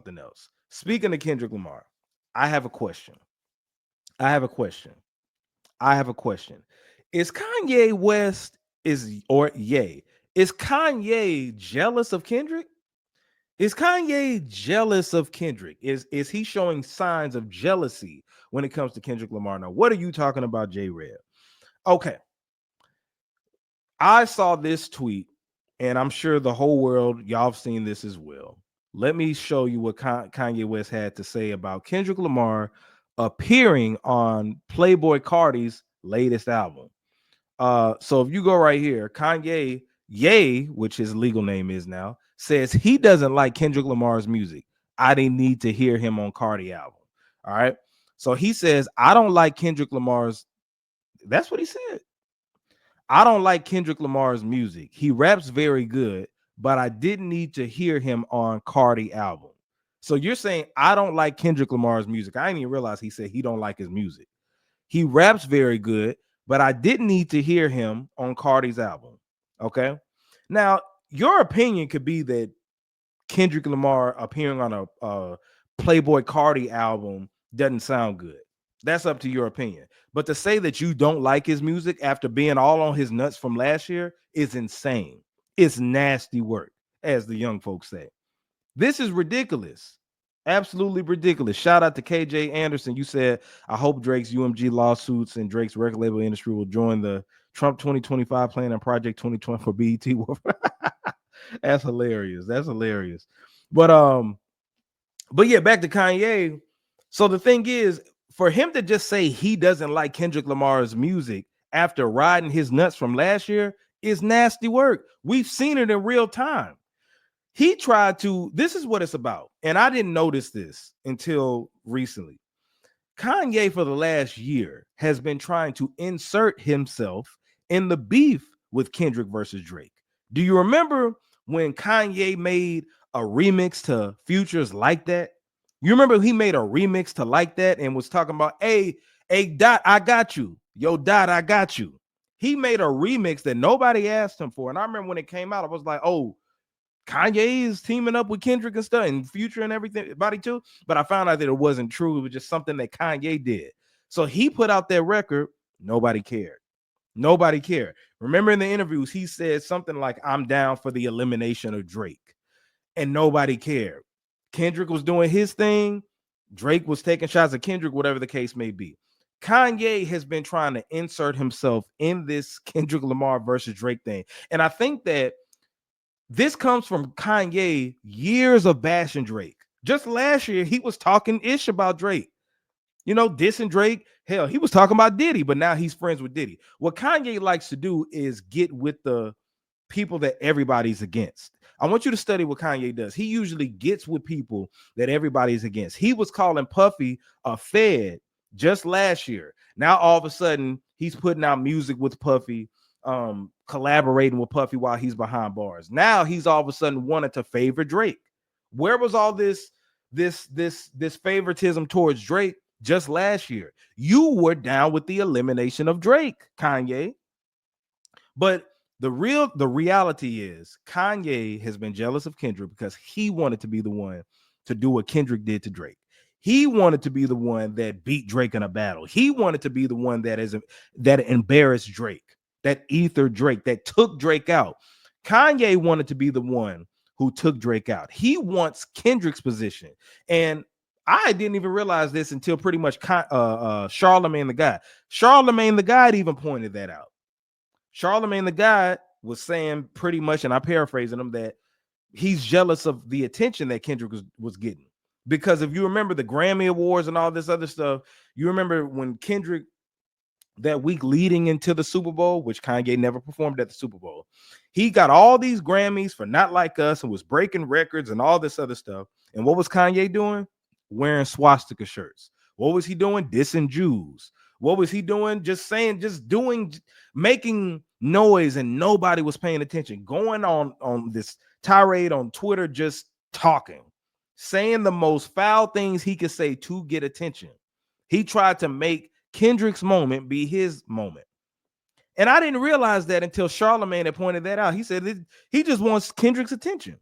something else. Speaking of Kendrick Lamar, I have a question. I have a question. I have a question. Is Kanye West is or Ye? Is Kanye jealous of Kendrick? Is Kanye jealous of Kendrick? Is he showing signs of jealousy when it comes to Kendrick Lamar? Now, what are you talking about, J Red? Okay, I saw this tweet, and I'm sure the whole world, y'all have seen this as well. Let me show you what Kanye West had to say about Kendrick Lamar appearing on Playboy Cardi's latest album. So if you go right here, Kanye Ye, which his legal name is now, says he doesn't like Kendrick Lamar's music. I didn't need to hear him on Cardi album. All right. So he says, I don't like Kendrick Lamar's. That's what he said. I don't like Kendrick Lamar's music. He raps very good, but I didn't need to hear him on Cardi album. So you're saying I don't like Kendrick Lamar's music. I didn't even realize he said he don't like his music. He raps very good, but I didn't need to hear him on Cardi's album. Okay. Now, your opinion could be that Kendrick Lamar appearing on a Playboy Cardi album doesn't sound good. That's up to your opinion. But to say that you don't like his music after being all on his nuts from last year is insane. It's nasty work, as the young folks say. This is ridiculous. Absolutely ridiculous. Shout out to KJ Anderson. You said, I hope Drake's UMG lawsuits and Drake's record label industry will join the Trump 2025 plan and Project 2020 for BET. That's hilarious. That's hilarious. But but yeah, back to Kanye. So the thing is, for him to just say he doesn't like Kendrick Lamar's music after riding his nuts from last year is nasty work. We've seen it in real time. He tried to, this is what it's about. And I didn't notice this until recently. Kanye, for the last year, has been trying to insert himself in the beef with Kendrick versus Drake. Do you remember when Kanye made a remix to Future's Like That? You remember he made a remix to Like That and was talking about, hey, Dot, I got you. Yo, Dot, I got you. He made a remix that nobody asked him for. And I remember when it came out, I was like, oh, Kanye is teaming up with Kendrick and stuff and Future and everything, body too. But I found out that it wasn't true. It was just something that Kanye did. So he put out that record. Nobody cared. Nobody cared. Remember in the interviews, he said something like, I'm down for the elimination of Drake. And nobody cared. Kendrick was doing his thing. Drake was taking shots at Kendrick, whatever the case may be. Kanye has been trying to insert himself in this Kendrick Lamar versus Drake thing. And I think that this comes from Kanye years of bashing Drake. Just last year, he was talking ish about Drake. You know, dissing Drake. Hell, he was talking about Diddy, but now he's friends with Diddy. What Kanye likes to do is get with the people that everybody's against. I want you to study what Kanye does. He usually gets with people that everybody's against. He was calling Puffy a Fed just last year. Now all of a sudden he's putting out music with Puffy, collaborating with Puffy while he's behind bars. Now he's all of a sudden wanted to favor Drake. Where was all this favoritism towards Drake just last year? You were down with the elimination of Drake, Kanye. But the reality is Kanye has been jealous of Kendrick because he wanted to be the one to do what Kendrick did to Drake. He wanted to be the one that beat Drake in a battle. He wanted to be the one that embarrassed Drake, that ethered Drake, that took Drake out. Kanye wanted to be the one who took Drake out. He wants Kendrick's position. And I didn't even realize this until pretty much Charlemagne the God. Charlemagne the God even pointed that out. Charlemagne the God was saying pretty much, and I'm paraphrasing him, that he's jealous of the attention that Kendrick was getting. Because if you remember the Grammy Awards and all this other stuff, you remember when Kendrick, that week leading into the Super Bowl, which Kanye never performed at the Super Bowl, he got all these Grammys for Not Like Us and was breaking records and all this other stuff. And what was Kanye doing? Wearing swastika shirts. What was he doing? Dissing Jews. What was he doing? Making noise, and nobody was paying attention. Going on this tirade on Twitter, just talking, saying the most foul things he could say to get attention. He tried to make Kendrick's moment be his moment. And I didn't realize that until Charlemagne had pointed that out. He said he just wants Kendrick's attention.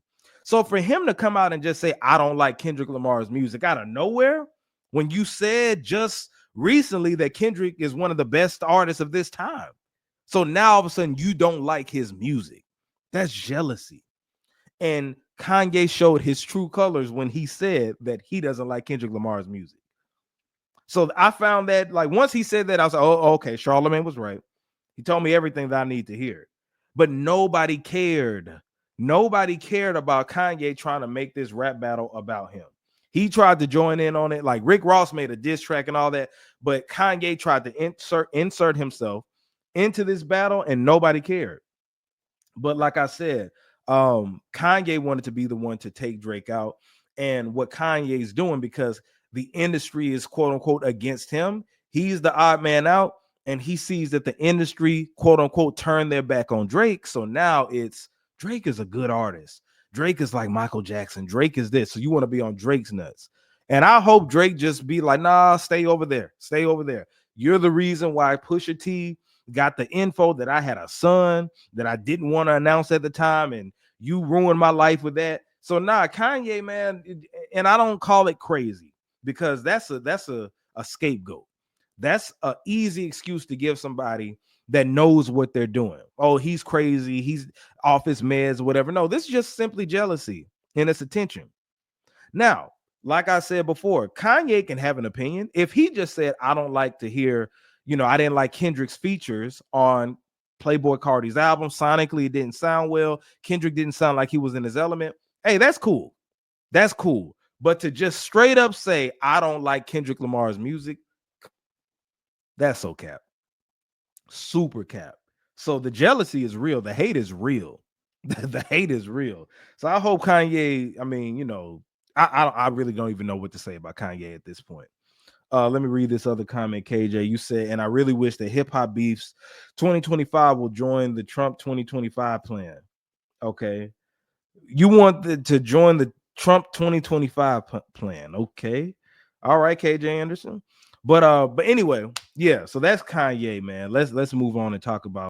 So for him to come out and just say, I don't like Kendrick Lamar's music out of nowhere, when you said just recently that Kendrick is one of the best artists of this time. So now all of a sudden you don't like his music. That's jealousy. And Kanye showed his true colors when he said that he doesn't like Kendrick Lamar's music. So I found that, like, once he said that, I was like, oh, okay, Charlamagne was right. He told me everything that I need to hear. But nobody cared. Nobody cared about Kanye trying to make this rap battle about him. He tried to join in on it. Like Rick Ross made a diss track and all that, but Kanye tried to insert himself into this battle, and nobody cared. But like I said, Kanye wanted to be the one to take Drake out. And what Kanye is doing, because the industry is quote unquote against him, he's the odd man out, and he sees that the industry quote unquote turned their back on Drake. So now it's Drake is a good artist. Drake is like Michael Jackson. Drake is this. So you want to be on Drake's nuts. And I hope Drake just be like, nah, stay over there. Stay over there. You're the reason why Pusha T got the info that I had a son that I didn't want to announce at the time, and you ruined my life with that. So Kanye, man, and I don't call it crazy, because that's a scapegoat. That's an easy excuse to give somebody that knows what they're doing. Oh, he's crazy, he's off his meds or whatever. No, this is just simply jealousy and it's attention. Now, like I said before, Kanye can have an opinion. If he just said, I don't like to hear, I didn't like Kendrick's features on Playboy Cardi's album. Sonically, it didn't sound well. Kendrick didn't sound like he was in his element. Hey, that's cool. That's cool. But to just straight up say, I don't like Kendrick Lamar's music, that's so cap. Super cap. So the jealousy is real. The hate is real. The hate is real. So I hope Kanye, I really don't even know what to say about Kanye at this point. Let me read this other comment, KJ. You said, and I really wish that Hip Hop Beefs 2025 will join the Trump 2025 plan. Okay. You want to join the Trump 2025 plan. Okay. All right, KJ Anderson. But anyway, yeah, so that's Kanye, man. Let's move on and talk about